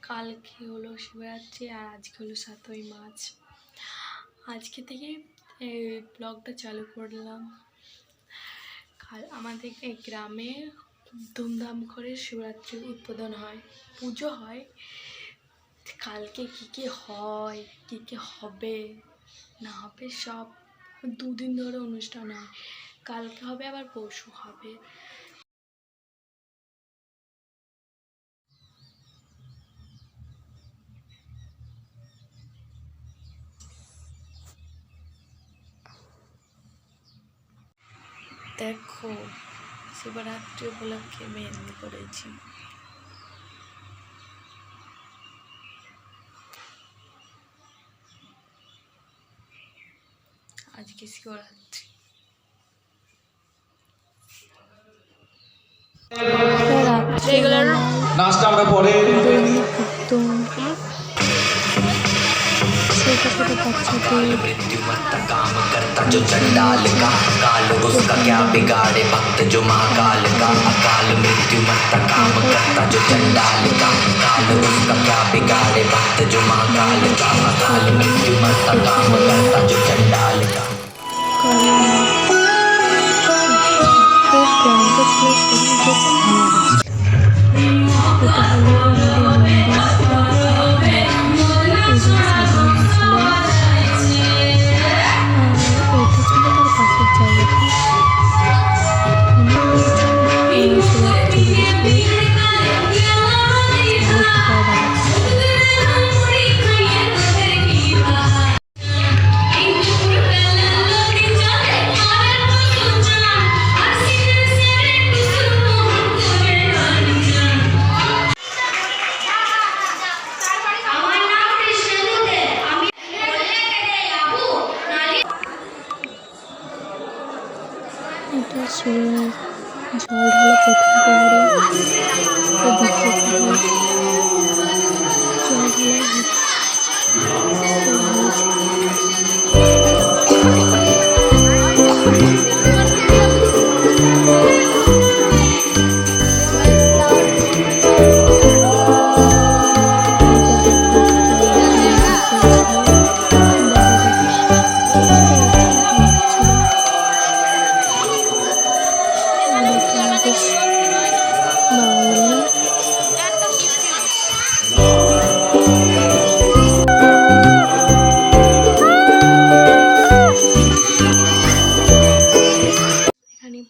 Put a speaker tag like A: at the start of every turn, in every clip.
A: কালকে হলো শিবরাত্রি আর আজকে হলো 7ই মার্চ। আজকে থেকে এই ব্লগটা চালু করলাম। আমাদের এই গ্রামে ধুমধাম করে শিবরাত্রির উদ্বোধন হয়, পুজো হয়। কালকে কী হয়, কী হবে না হবে সব 2 দিন ধরে অনুষ্ঠান হয়। কালকে হবে আবার পরশু হবে। দেখো শিবরাত্রি উপলক্ষে মেহেন্দি করেছি। আজকে শিবরাত্রি।
B: নাচটা আমরা পরে
A: ছোট ছোট বাচ্চাদের
C: मृत्यु मरता काम करता जो चंडाल का काल उसका क्या बिगाड़े भक्त जो महाकाल का अकाल मृत्यु मरता काम करता जो चंडाल का काल उसका क्या बिगाड़े भक्त जो महाकाल का अकाल मृत्यु मरता काम करता जो चंडाल का
A: এটা শিবের জল ঢালা প্রথম প্রহরে, দ্বিতীয় প্রহর জল ঢালা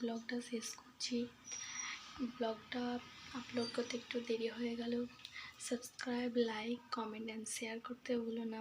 A: ব্লগটা শেষ করছি। ব্লগটা আপলোড করতে একটু দেরি হয়ে গেল। Subscribe, like, comment and share করতে ভুলো না।